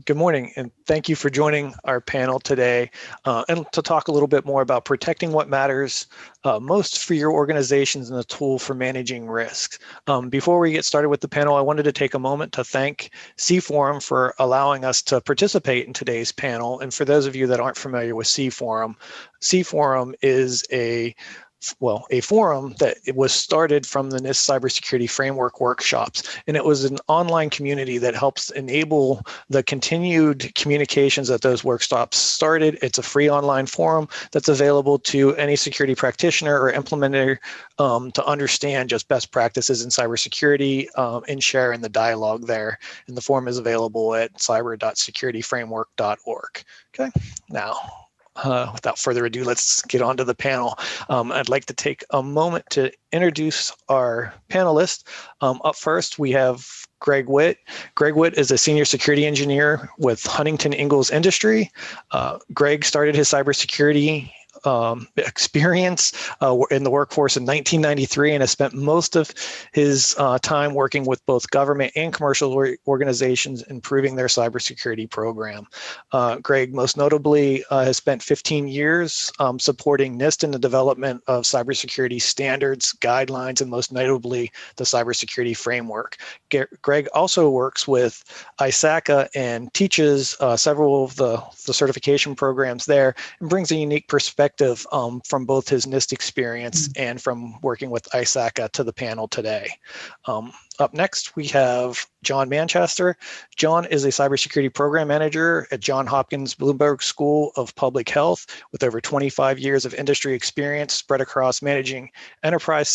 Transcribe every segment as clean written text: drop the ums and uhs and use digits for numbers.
Good morning, and thank you for joining our panel today and to talk a little bit more about protecting what matters most for your organizations and a tool for managing risks. Before we get started with the panel, I wanted to take a moment to thank C-Forum for allowing us to participate in today's panel. And for those of you that aren't familiar with C-Forum is a forum that it was started from the NIST Cybersecurity Framework workshops, and it was an online community that helps enable the continued communications that those workshops started. It's a free online forum that's available to any security practitioner or implementer to understand just best practices in cybersecurity and share in the dialogue there. And the forum is available at cyber.securityframework.org. Okay, now, without further ado, let's get on to the panel. I'd like to take a moment to introduce our panelists. Up first, we have Greg Witt. Greg Witt is a senior security engineer with Huntington Ingalls Industry. Greg started his cybersecurity experience in the workforce in 1993 and has spent most of his time working with both government and commercial organizations improving their cybersecurity program. Greg most notably has spent 15 years supporting NIST in the development of cybersecurity standards, guidelines, and most notably the cybersecurity framework. Greg also works with ISACA and teaches several of the certification programs there and brings a unique perspective from both his NIST experience and from working with ISACA to the panel today. Up next, we have John Manchester. John is a cybersecurity program manager at Johns Hopkins Bloomberg School of Public Health with over 25 years of industry experience spread across managing enterprise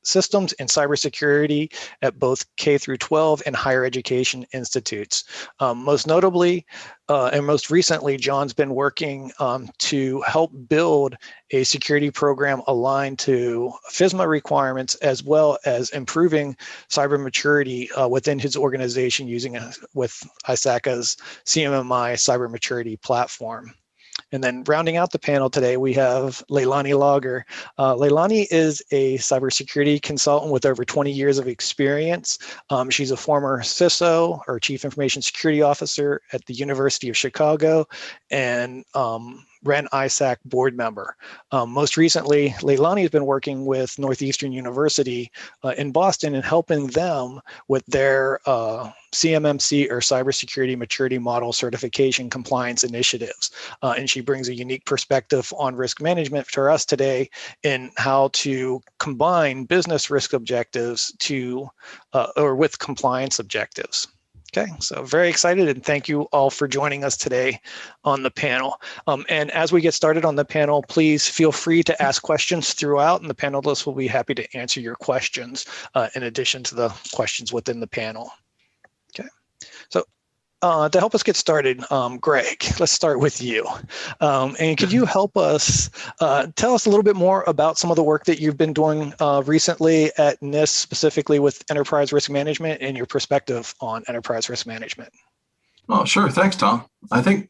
systems and cybersecurity at both K through 12 and higher education institutes. Most notably, and most recently, John's been working to help build a security program aligned to FISMA requirements, as well as improving cyber maturity within his organization using with ISACA's CMMI cyber maturity platform. And then rounding out the panel today, we have Leilani Lager. Leilani is a cybersecurity consultant with over 20 years of experience. She's a former CISO, or Chief Information Security Officer at the University of Chicago, and Ren ISAC board member. Most recently, Leilani has been working with Northeastern University in Boston and helping them with their CMMC, or Cybersecurity Maturity Model Certification Compliance Initiatives. And she brings a unique perspective on risk management for us today in how to combine business risk objectives or with compliance objectives. Okay, so very excited, and thank you all for joining us today on the panel. And as we get started on the panel, please feel free to ask questions throughout, and the panelists will be happy to answer your questions in addition to the questions within the panel. Okay, so to help us get started, Greg, let's start with you. And could you help us tell us a little bit more about some of the work that you've been doing recently at NIST, specifically with enterprise risk management and your perspective on enterprise risk management? Oh, sure. Thanks, Tom. I think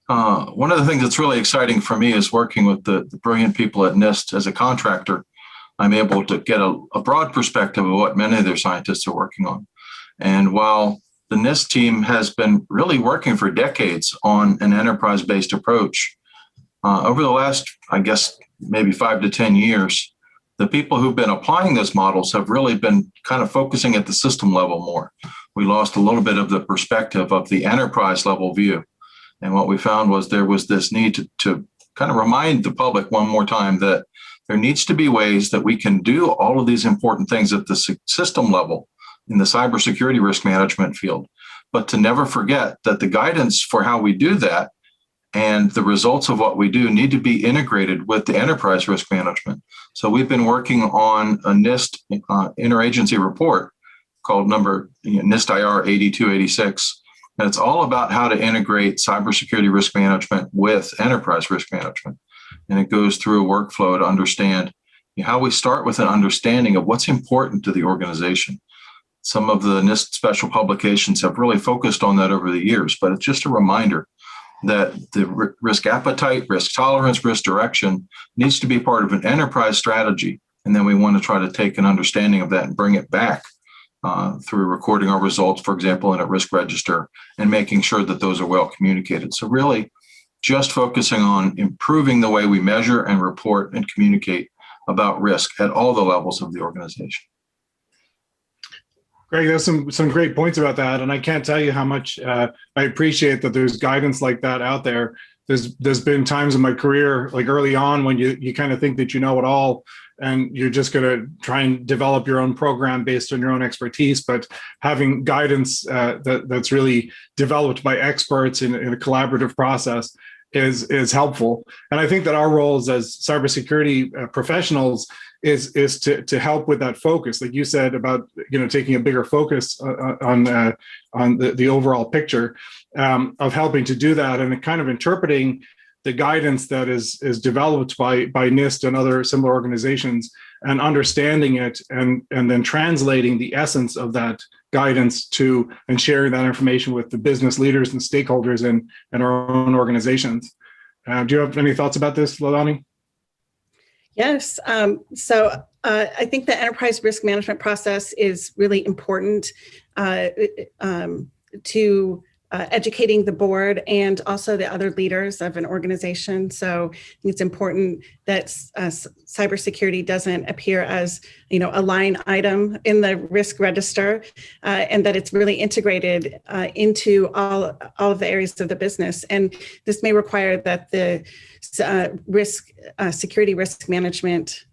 one of the things that's really exciting for me is working with the brilliant people at NIST. As a contractor, I'm able to get a broad perspective of what many of their scientists are working on. And while the NIST team has been really working for decades on an enterprise-based approach, over the last, I guess, maybe 5 to 10 years, the people who've been applying those models have really been kind of focusing at the system level more. We lost a little bit of the perspective of the enterprise level view. And what we found was there was this need to kind of remind the public one more time that there needs to be ways that we can do all of these important things at the system level in the cybersecurity risk management field, but to never forget that the guidance for how we do that and the results of what we do need to be integrated with the enterprise risk management. So we've been working on a NIST interagency report called NIST IR 8286, and it's all about how to integrate cybersecurity risk management with enterprise risk management. And it goes through a workflow to understand how we start with an understanding of what's important to the organization. Some of the NIST special publications have really focused on that over the years, but it's just a reminder that the risk appetite, risk tolerance, risk direction needs to be part of an enterprise strategy. And then we want to try to take an understanding of that and bring it back through recording our results, for example, in a risk register, and making sure that those are well communicated. So really just focusing on improving the way we measure and report and communicate about risk at all the levels of the organization. Greg, there's some great points about that, and I can't tell you how much I appreciate that there's guidance like that out there. There's been times in my career, like early on, when you kind of think that you know it all, and you're just going to try and develop your own program based on your own expertise. But having guidance that's really developed by experts in a collaborative process is helpful. And I think that our roles as cybersecurity professionals is to help with that focus, like you said, about taking a bigger focus on the overall picture, of helping to do that and kind of interpreting the guidance that is developed by NIST and other similar organizations, and understanding it and then translating the essence of that guidance to and sharing that information with the business leaders and stakeholders in our own organizations. Do you have any thoughts about this, Leilani? Yes. So I think the enterprise risk management process is really important to educating the board and also the other leaders of an organization. So I think it's important that cybersecurity doesn't appear as a line item in the risk register, and that it's really integrated into all of the areas of the business. And this may require that the security risk management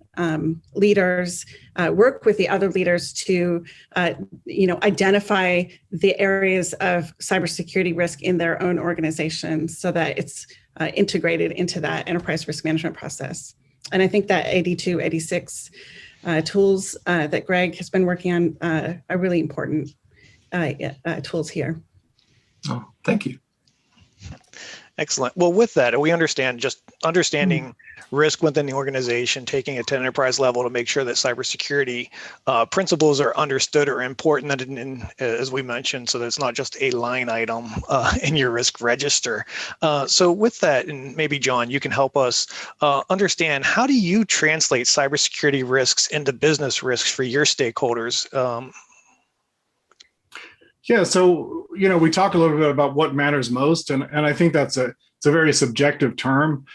leaders work with the other leaders to, identify the areas of cybersecurity risk in their own organizations so that it's integrated into that enterprise risk management process. And I think that 82, 86 tools that Greg has been working on are really important tools here. Oh, thank you. Excellent. Well, with that, we understand just understanding risk within the organization, taking it to enterprise level to make sure that cybersecurity principles are understood or important, as we mentioned, so that it's not just a line item in your risk register. So with that, and maybe John, you can help us understand, how do you translate cybersecurity risks into business risks for your stakeholders? Yeah, so we talked a little bit about what matters most, and I think it's a very subjective term,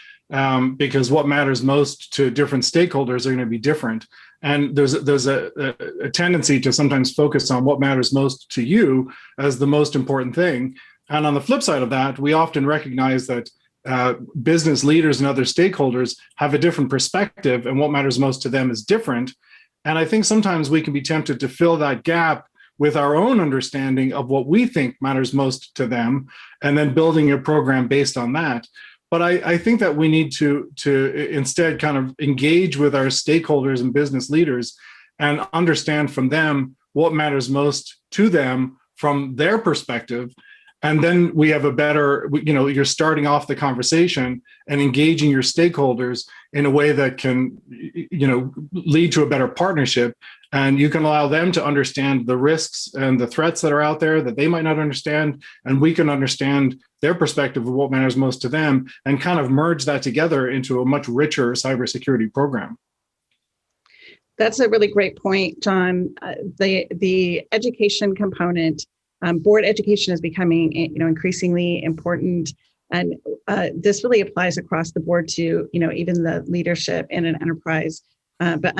because what matters most to different stakeholders are going to be different, and there's a tendency to sometimes focus on what matters most to you as the most important thing, and on the flip side of that, we often recognize that business leaders and other stakeholders have a different perspective, and what matters most to them is different, and I think sometimes we can be tempted to fill that gap with our own understanding of what we think matters most to them, and then building a program based on that. But I think that we need to instead kind of engage with our stakeholders and business leaders and understand from them what matters most to them from their perspective. And then we have a better, you're starting off the conversation and engaging your stakeholders in a way that can, lead to a better partnership. And you can allow them to understand the risks and the threats that are out there that they might not understand. And we can understand their perspective of what matters most to them and kind of merge that together into a much richer cybersecurity program. That's a really great point, John. The education component, board education is becoming increasingly important. And this really applies across the board to, even the leadership in an enterprise. But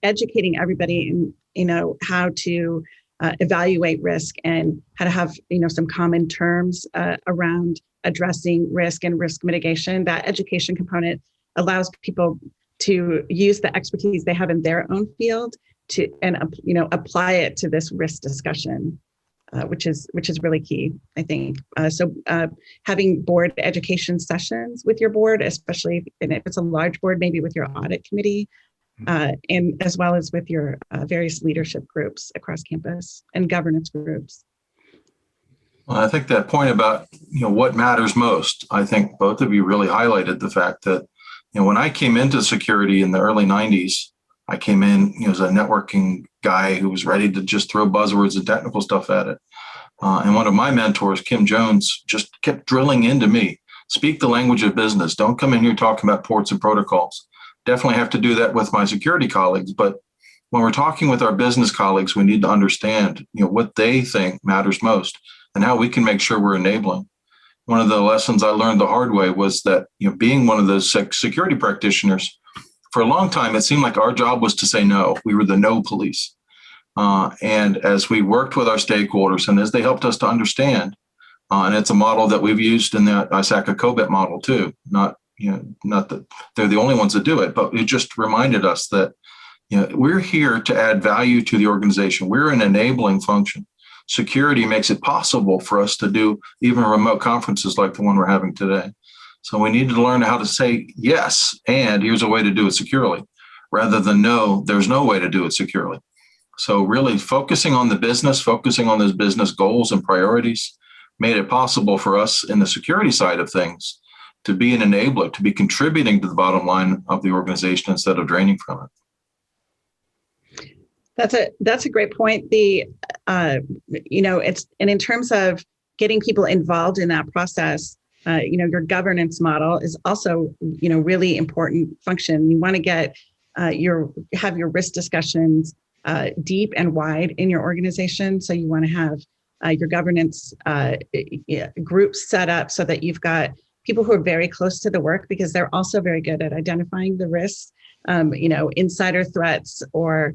educating everybody in, how to evaluate risk and how to have, some common terms around addressing risk and risk mitigation. That education component allows people to use the expertise they have in their own field and apply it to this risk discussion, which is really key, I think. So having board education sessions with your board, especially if it's a large board, maybe with your audit committee, and as well as with your various leadership groups across campus and governance groups. Well, I think that point about, what matters most, I think both of you really highlighted the fact that, when I came into security in the early 90s, I came in as a networking guy who was ready to just throw buzzwords and technical stuff at it. And one of my mentors, Kim Jones, just kept drilling into me, speak the language of business. Don't come in here talking about ports and protocols. Definitely have to do that with my security colleagues, but when we're talking with our business colleagues, we need to understand, what they think matters most and how we can make sure we're enabling. One of the lessons I learned the hard way was that, being one of those security practitioners, for a long time, it seemed like our job was to say no. We were the no police. And as we worked with our stakeholders and as they helped us to understand, and it's a model that we've used in the ISACA COBIT model too, not that they're the only ones that do it, but it just reminded us that, we're here to add value to the organization. We're an enabling function. Security makes it possible for us to do even remote conferences like the one we're having today. So we need to learn how to say yes, and here's a way to do it securely, rather than no, there's no way to do it securely. So really focusing on the business, focusing on those business goals and priorities made it possible for us in the security side of things to be an enabler, to be contributing to the bottom line of the organization instead of draining from it. That's a great point. It's, and in terms of getting people involved in that process, your governance model is also, really important function. You want to get have your risk discussions deep and wide in your organization. So you want to have your governance groups set up so that you've got people who are very close to the work, because they're also very good at identifying the risks, insider threats or,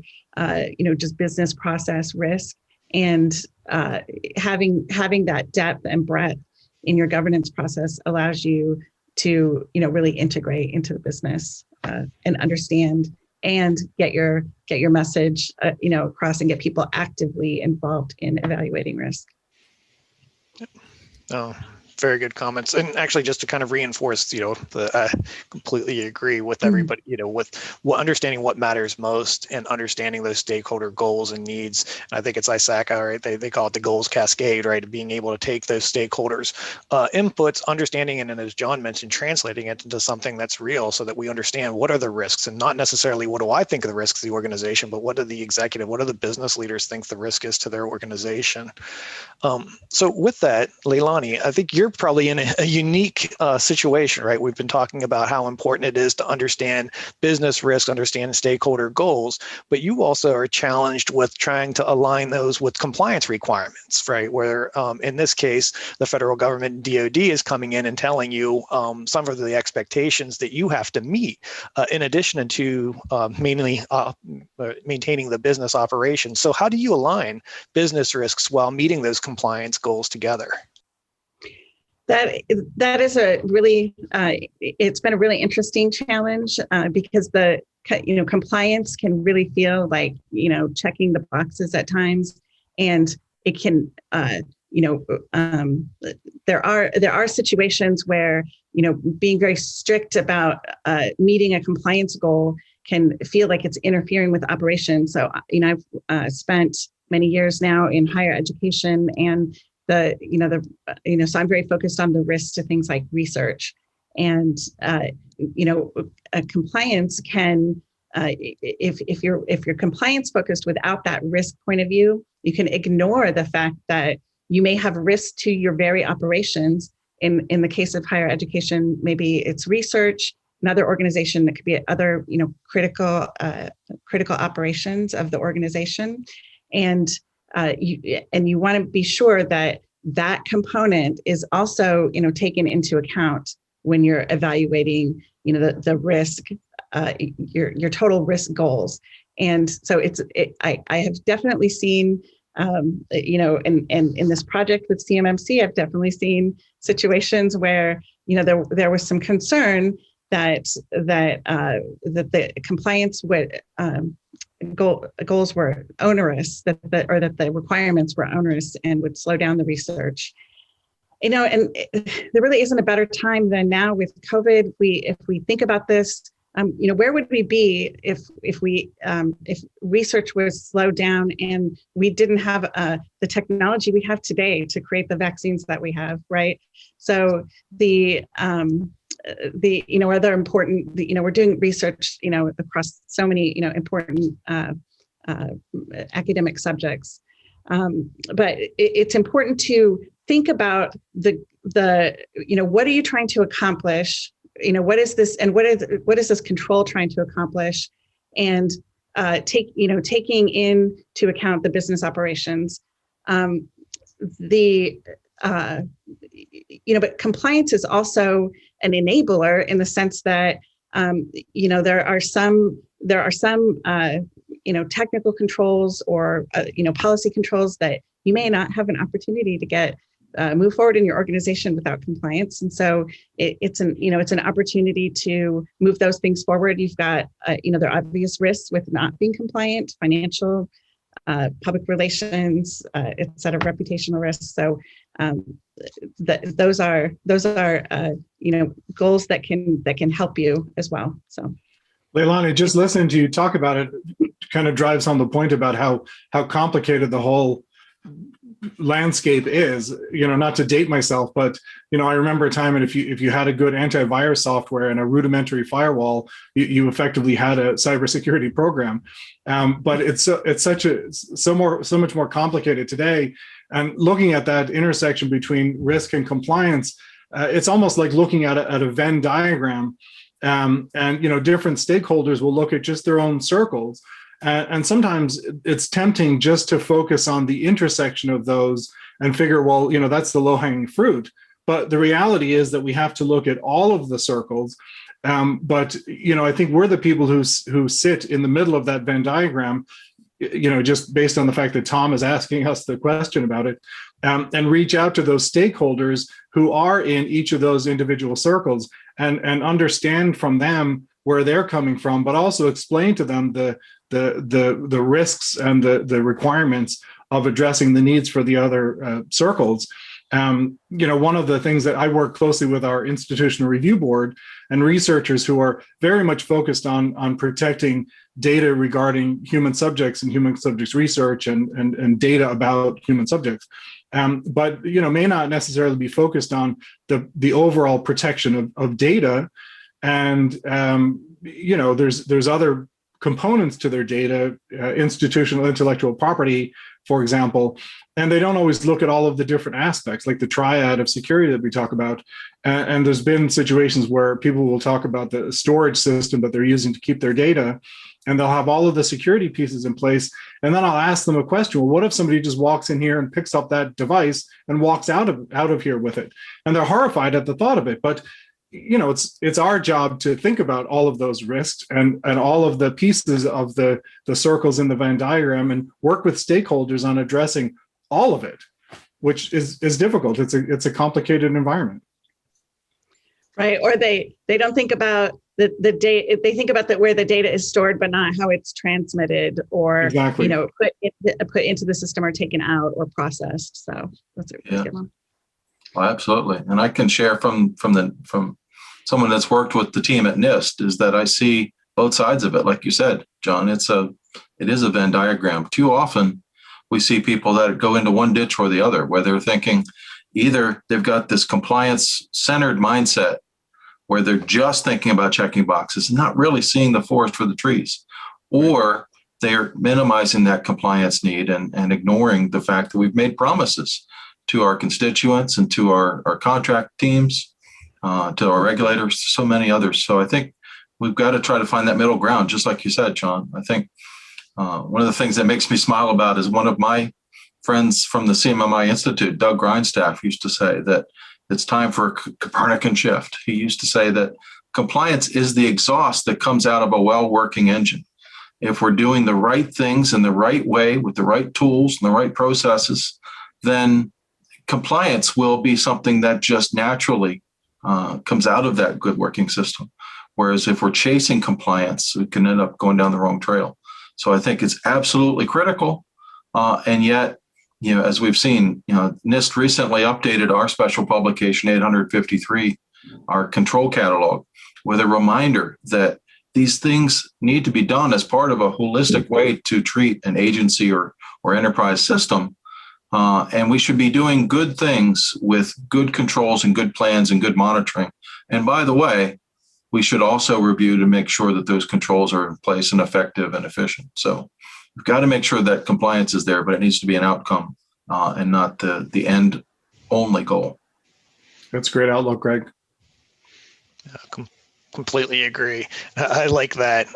just business process risk, and having that depth and breadth in your governance process allows you to, really integrate into the business and understand and get your message, across and get people actively involved in evaluating risk. Oh, very good comments. And actually, just to kind of reinforce, I completely agree with everybody, with understanding what matters most and understanding those stakeholder goals and needs. And I think it's ISACA, right? They call it the goals cascade, right? Being able to take those stakeholders' inputs, understanding, and then as John mentioned, translating it into something that's real so that we understand what are the risks, and not necessarily what do I think of the risks of the organization, but what do the executive, what do the business leaders think the risk is to their organization? So with that, Leilani, I think you're probably in a unique situation, right? We've been talking about how important it is to understand business risk, understand stakeholder goals, but you also are challenged with trying to align those with compliance requirements, right? Where in this case, the federal government, DoD, is coming in and telling you some of the expectations that you have to meet, in addition to mainly maintaining the business operations. So how do you align business risks while meeting those compliance goals together? That is a really, it's been a really interesting challenge because the, compliance can really feel like, checking the boxes at times, and it can, there are situations where, being very strict about meeting a compliance goal can feel like it's interfering with operations. So, I've spent many years now in higher education, and so I'm very focused on the risks to things like research, and compliance can, if you're compliance focused without that risk point of view, you can ignore the fact that you may have risk to your very operations. In the case of higher education, maybe it's research. Another organization that could be other, critical operations of the organization, and you want to be sure that that component is also, taken into account when you're evaluating, the risk, your total risk goals. And so I have definitely seen, and in this project with CMMC, I've definitely seen situations where, there was some concern that the compliance would goals were onerous, or that the requirements were onerous and would slow down the research. And there really isn't a better time than now with COVID. If we think about this, where would we be if research was slowed down and we didn't have the technology we have today to create the vaccines that we have, right? So other important, we're doing research, across so many, important academic subjects. But it's important to think about what are you trying to accomplish? What is this, and what is this control trying to accomplish? And taking into account the business operations. But compliance is also an enabler in the sense that there are some technical controls or policy controls that you may not have an opportunity to get move forward in your organization without compliance. And so it's an opportunity to move those things forward. You've got there are obvious risks with not being compliant, financial, public relations, et cetera, reputational risks. So those are goals that can help you as well. So Leilani, just listening to you talk about it kind of drives home the point about how complicated the whole landscape is. Not to date myself, but I remember a time, and if you had a good antivirus software and a rudimentary firewall, you effectively had a cybersecurity program. But it's so much more complicated today. And looking at that intersection between risk and compliance, it's almost like looking at a Venn diagram. And different stakeholders will look at just their own circles. And sometimes it's tempting just to focus on the intersection of those and figure, well, that's the low-hanging fruit. But the reality is that we have to look at all of the circles. But I think we're the people who sit in the middle of that Venn diagram, just based on the fact that Tom is asking us the question about it, and reach out to those stakeholders who are in each of those individual circles and understand from them where they're coming from, but also explain to them the risks and the requirements of addressing the needs for the other circles. One of the things that I work closely with our institutional review board and researchers who are very much focused on protecting data regarding human subjects and human subjects research and data about human subjects. But may not necessarily be focused on the overall protection of data. And there's other components to their data, institutional intellectual property, for example, and they don't always look at all of the different aspects, like the triad of security that we talk about. And there's been situations where people will talk about the storage system that they're using to keep their data, and they'll have all of the security pieces in place. And then I'll ask them a question. Well, what if somebody just walks in here and picks up that device and walks out of here with it? And they're horrified at the thought of it. But it's our job to think about all of those risks and all of the pieces of the circles in the Venn diagram and work with stakeholders on addressing all of it, which is difficult. It's a complicated environment. Right. Or they don't think about the data. They think about where the data is stored, but not how it's transmitted or, exactly. Put into the system or taken out or processed. So that's a good one. Well, absolutely. And I can share from someone that's worked with the team at NIST is that I see both sides of it. Like you said, John, it is a Venn diagram. Too often we see people that go into one ditch or the other, where they're thinking either they've got this compliance centered mindset where they're just thinking about checking boxes, not really seeing the forest for the trees, or they're minimizing that compliance need and ignoring the fact that we've made promises to our constituents and to our contract teams, to our regulators, so many others. So I think we've got to try to find that middle ground, just like you said, John. I think one of the things that makes me smile about is one of my friends from the CMMI Institute, Doug Grindstaff, used to say that it's time for a Copernican shift. He used to say that compliance is the exhaust that comes out of a well-working engine. If we're doing the right things in the right way with the right tools and the right processes, then compliance will be something that just naturally comes out of that good working system. Whereas if we're chasing compliance, we can end up going down the wrong trail. So I think it's absolutely critical. And yet, as we've seen, NIST recently updated our special publication 853, our control catalog, with a reminder that these things need to be done as part of a holistic way to treat an agency or enterprise system. And we should be doing good things with good controls and good plans and good monitoring. And by the way, we should also review to make sure that those controls are in place and effective and efficient. So we've got to make sure that compliance is there, but it needs to be an outcome and not the end only goal. That's a great outlook, Greg. Completely agree. I like that.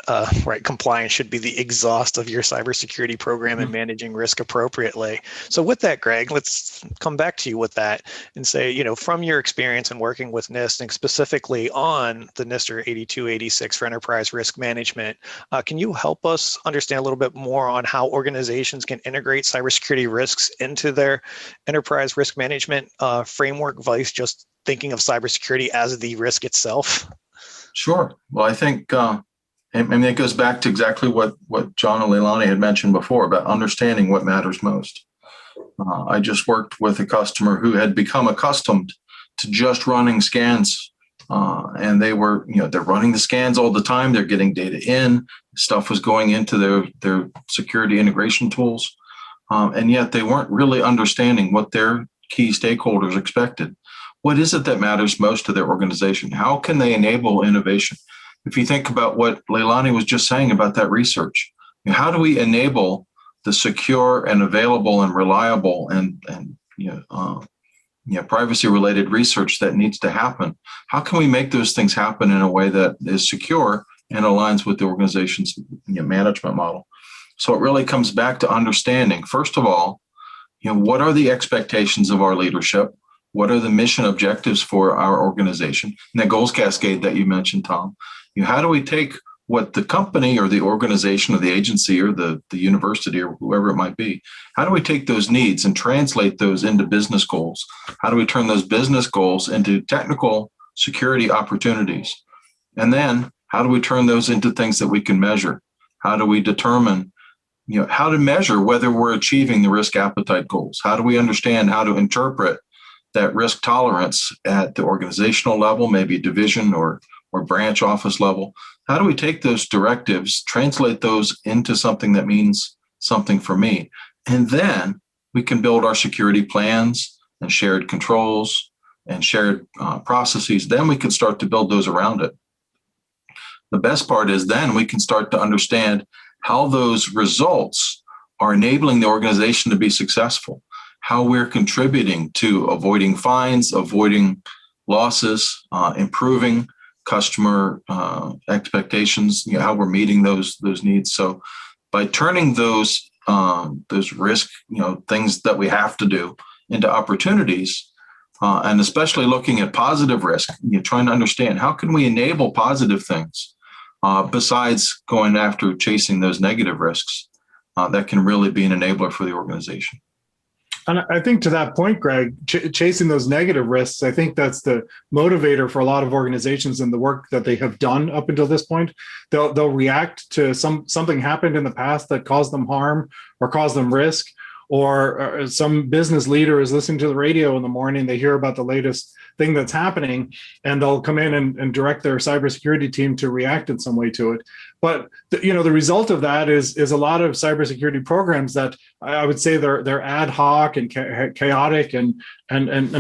Right, compliance should be the exhaust of your cybersecurity program and managing risk appropriately. So, with that, Greg, let's come back to you with that and say, from your experience in working with NIST and specifically on the NIST 8286 for enterprise risk management, can you help us understand a little bit more on how organizations can integrate cybersecurity risks into their enterprise risk management framework, vice just thinking of cybersecurity as the risk itself? Sure. Well, I think, and it goes back to exactly what John and Leilani had mentioned before about understanding what matters most. I just worked with a customer who had become accustomed to just running scans, and they were, they're running the scans all the time. They're getting data in. Stuff was going into their security integration tools, and yet they weren't really understanding what their key stakeholders expected. What is it that matters most to their organization? How can they enable innovation? If you think about what Leilani was just saying about that research, how do we enable the secure and available and reliable and privacy-related research that needs to happen? How can we make those things happen in a way that is secure and aligns with the organization's management model? So it really comes back to understanding, first of all, what are the expectations of our leadership? What are the mission objectives for our organization? And that goals cascade that you mentioned, Tom. How do we take what the company or the organization or the agency or the university or whoever it might be, how do we take those needs and translate those into business goals? How do we turn those business goals into technical security opportunities? And then how do we turn those into things that we can measure? How do we determine how to measure whether we're achieving the risk appetite goals? How do we understand how to interpret that risk tolerance at the organizational level, maybe division or branch office level? How do we take those directives, translate those into something that means something for me? And then we can build our security plans and shared controls and shared processes. Then we can start to build those around it. The best part is then we can start to understand how those results are enabling the organization to be successful, how we're contributing to avoiding fines, avoiding losses, improving customer expectations, how we're meeting those needs. So by turning those risk, things that we have to do into opportunities, and especially looking at positive risk, trying to understand how can we enable positive things besides going after chasing those negative risks that can really be an enabler for the organization. And I think to that point, Greg, chasing those negative risks, I think that's the motivator for a lot of organizations in the work that they have done up until this point. They'll react to something happened in the past that caused them harm or caused them risk, or some business leader is listening to the radio in the morning, they hear about the latest thing that's happening, and they'll come in and direct their cybersecurity team to react in some way to it. But the result of that is a lot of cybersecurity programs that I would say they're ad hoc and chaotic and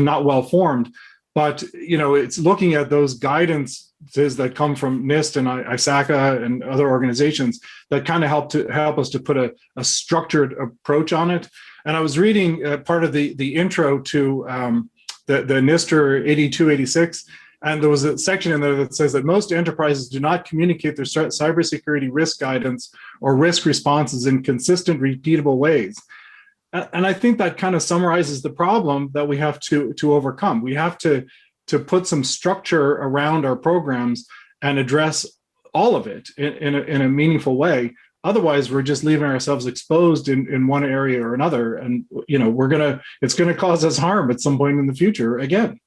not well formed. But it's looking at those guidances that come from NIST and ISACA and other organizations that kind of help us to put a structured approach on it. And I was reading part of the intro to the NIST 8286, and there was a section in there that says that most enterprises do not communicate their cybersecurity risk guidance or risk responses in consistent, repeatable ways. And I think that kind of summarizes the problem that we have to overcome. We have to put some structure around our programs and address all of it in a meaningful way. Otherwise, we're just leaving ourselves exposed in one area or another, and it's gonna cause us harm at some point in the future again.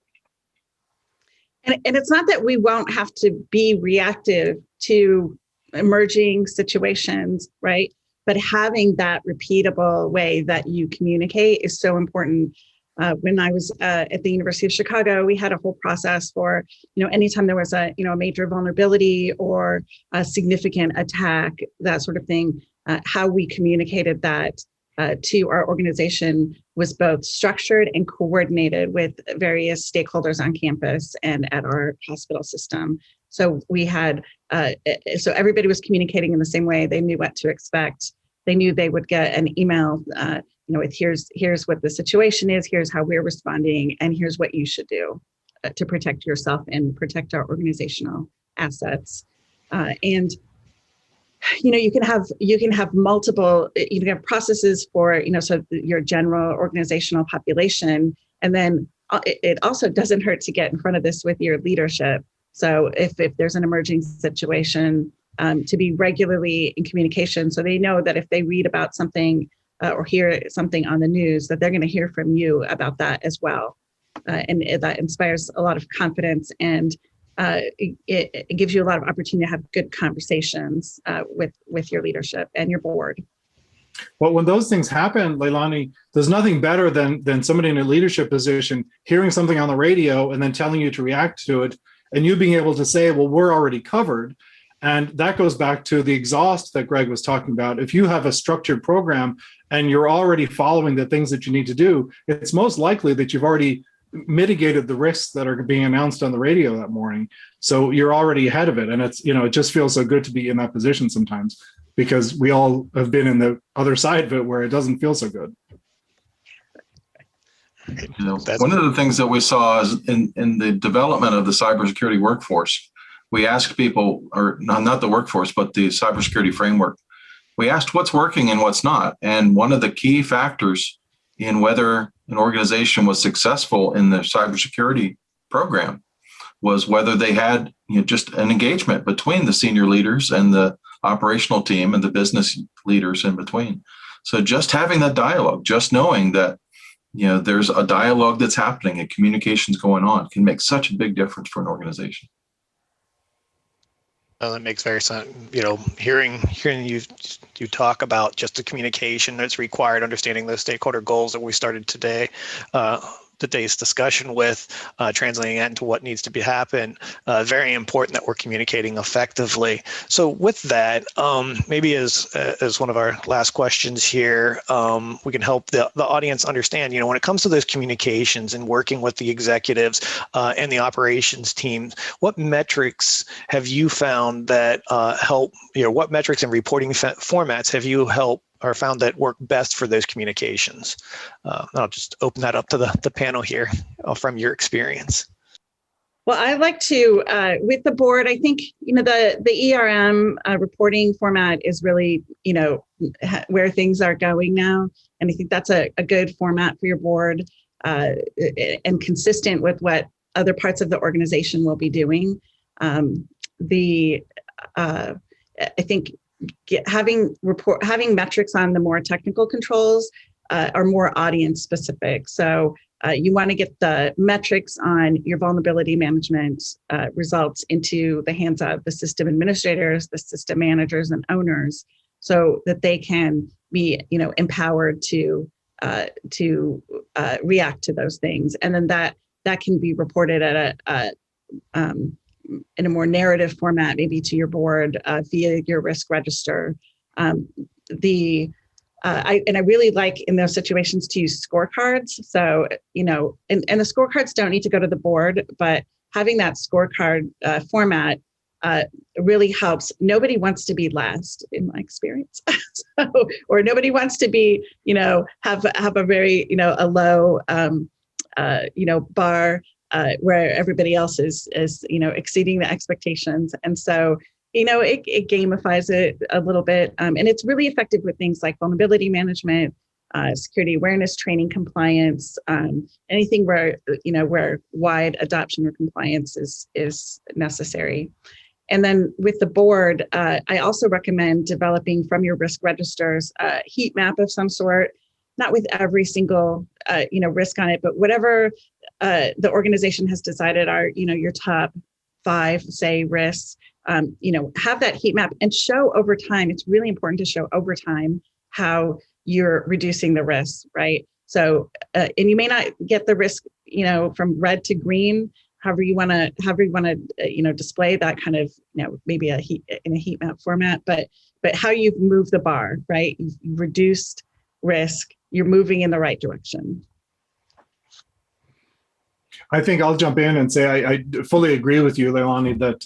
And it's not that we won't have to be reactive to emerging situations, right? But having that repeatable way that you communicate is so important. When I was at the University of Chicago, we had a whole process for, anytime there was a major vulnerability or a significant attack, that sort of thing, how we communicated that to our organization was both structured and coordinated with various stakeholders on campus and at our hospital system. So we had, so everybody was communicating in the same way. They knew what to expect. They knew they would get an email, with here's what the situation is, here's how we're responding, and here's what you should do to protect yourself and protect our organizational assets. And you can have multiple, you can have processes for, so your general organizational population. And then it also doesn't hurt to get in front of this with your leadership. So if there's an emerging situation, to be regularly in communication, so they know that if they read about something or hear something on the news, that they're going to hear from you about that as well. And that inspires a lot of confidence, and it gives you a lot of opportunity to have good conversations with your leadership and your board. Well, when those things happen, Leilani, there's nothing better than somebody in a leadership position hearing something on the radio and then telling you to react to it, and you being able to say, well, we're already covered. And that goes back to the exhaust that Greg was talking about. If you have a structured program and you're already following the things that you need to do, it's most likely that you've already mitigated the risks that are being announced on the radio that morning. So you're already ahead of it. And it's, it just feels so good to be in that position sometimes, because we all have been in the other side of it where it doesn't feel so good. One of the things that we saw is in the development of the cybersecurity workforce, we asked people, or not the workforce, but the cybersecurity framework. We asked what's working and what's not. And one of the key factors in whether an organization was successful in the cybersecurity program was whether they had just an engagement between the senior leaders and the operational team and the business leaders in between. So just having that dialogue, just knowing that there's a dialogue that's happening and communication's going on can make such a big difference for an organization. That makes very sense. Hearing you talk about just the communication that's required, understanding those stakeholder goals that we started today's discussion with, translating that into what needs to be happen. Very important that we're communicating effectively. So with that, maybe as one of our last questions here, we can help the audience understand, when it comes to those communications and working with the executives and the operations teams, what metrics have you found that help, what metrics and reporting formats have you helped or found that work best for those communications? I'll just open that up to the panel here from your experience. Well, I like to, with the board, I think, the ERM reporting format is really, where things are going now. And I think that's a good format for your board and consistent with what other parts of the organization will be doing. I think having metrics on the more technical controls are more audience specific. So you want to get the metrics on your vulnerability management results into the hands of the system administrators, the system managers, and owners, so that they can be, empowered to react to those things, and then that can be reported at in a more narrative format, maybe to your board via your risk register. I really like in those situations to use scorecards. So, and the scorecards don't need to go to the board, but having that scorecard format really helps. Nobody wants to be last, in my experience, or nobody wants to be, have a very, a low, bar. Where everybody else is exceeding the expectations. And so, it gamifies it a little bit. And it's really effective with things like vulnerability management, security awareness training, compliance, anything where wide adoption or compliance is necessary. And then with the board, I also recommend developing from your risk registers a heat map of some sort, not with every single risk on it, but whatever the organization has decided are, your top 5, say, risks, have that heat map and show over time. It's really important to show over time how you're reducing the risks, right? So, and you may not get the risk, from red to green, however you want to, display that kind of, maybe in a heat map format, but how you've moved the bar, right? You've reduced risk, you're moving in the right direction. I think I'll jump in and say I fully agree with you, Leilani, that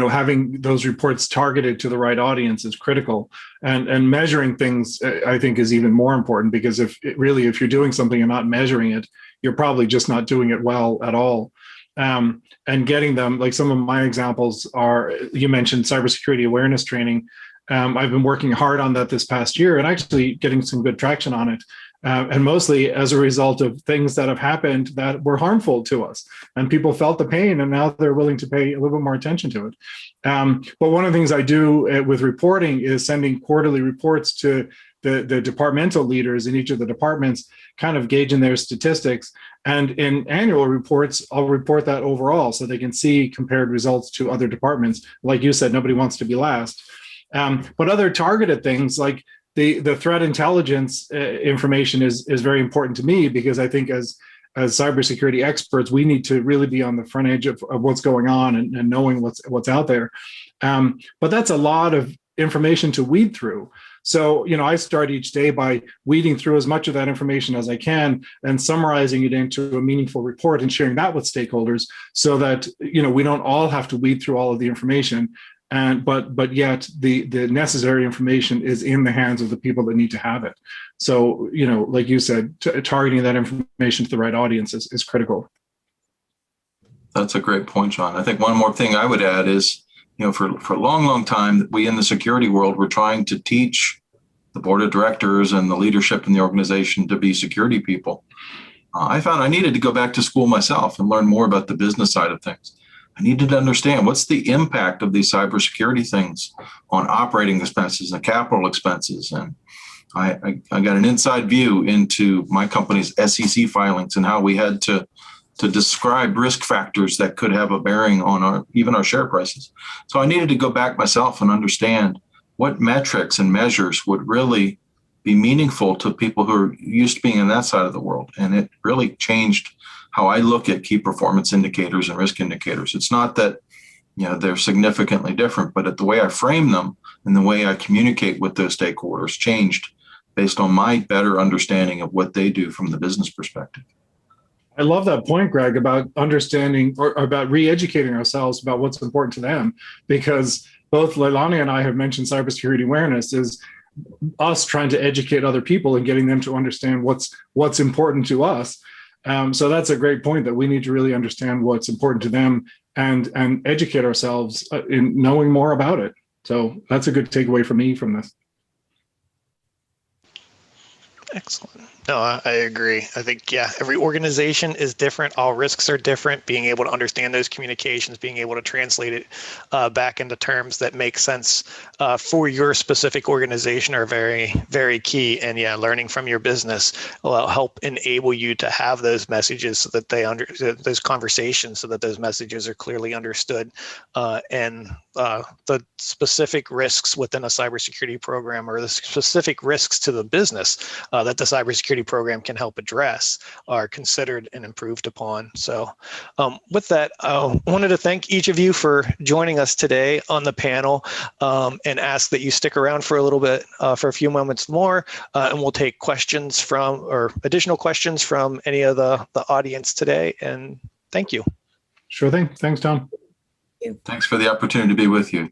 having those reports targeted to the right audience is critical, and measuring things I think is even more important, because if you're doing something and not measuring it, you're probably just not doing it well at all. and getting them. Like some of my examples are, you mentioned cybersecurity awareness training. I've been working hard on that this past year and actually getting some good traction on it. And mostly as a result of things that have happened that were harmful to us. And people felt the pain, and now they're willing to pay a little bit more attention to it. But one of the things I do with reporting is sending quarterly reports to the departmental leaders in each of the departments, kind of gauging their statistics. And in annual reports, I'll report that overall so they can see compared results to other departments. Like you said, nobody wants to be last. But other targeted things like the threat intelligence information is very important to me, because I think as cybersecurity experts, we need to really be on the front edge of what's going on and knowing what's out there. But that's a lot of information to weed through. So, I start each day by weeding through as much of that information as I can and summarizing it into a meaningful report and sharing that with stakeholders so that, we don't all have to weed through all of the information. But yet the necessary information is in the hands of the people that need to have it. So, like you said, targeting that information to the right audience is critical. That's a great point, John. I think one more thing I would add is, for a long, long time, we in the security world were trying to teach the board of directors and the leadership in the organization to be security people. I found I needed to go back to school myself and learn more about the business side of things. I needed to understand what's the impact of these cybersecurity things on operating expenses and capital expenses. And I got an inside view into my company's SEC filings and how we had to describe risk factors that could have a bearing on even our share prices. So I needed to go back myself and understand what metrics and measures would really be meaningful to people who are used to being in that side of the world. And it really changed how I look at key performance indicators and risk indicators. It's not that, they're significantly different, but the way I frame them and the way I communicate with those stakeholders changed based on my better understanding of what they do from the business perspective. I love that point, Greg, about understanding or about re-educating ourselves about what's important to them, because both Leilani and I have mentioned cybersecurity awareness is us trying to educate other people and getting them to understand what's important to us. So that's a great point, that we need to really understand what's important to them and educate ourselves in knowing more about it. So that's a good takeaway for me from this. Excellent. No, I agree. I think, every organization is different. All risks are different. Being able to understand those communications, being able to translate it back into terms that make sense for your specific organization are very, very key. And learning from your business will help enable you to have those messages so that those conversations, so that those messages are clearly understood. And the specific risks within a cybersecurity program, or the specific risks to the business that the cybersecurity program can help address, are considered and improved upon. So with that, I wanted to thank each of you for joining us today on the panel, and ask that you stick around for a little bit, for a few moments more, and we'll take questions or additional questions from any of the audience today. And thank you. Sure thing. Thanks, Tom. Thanks for the opportunity to be with you.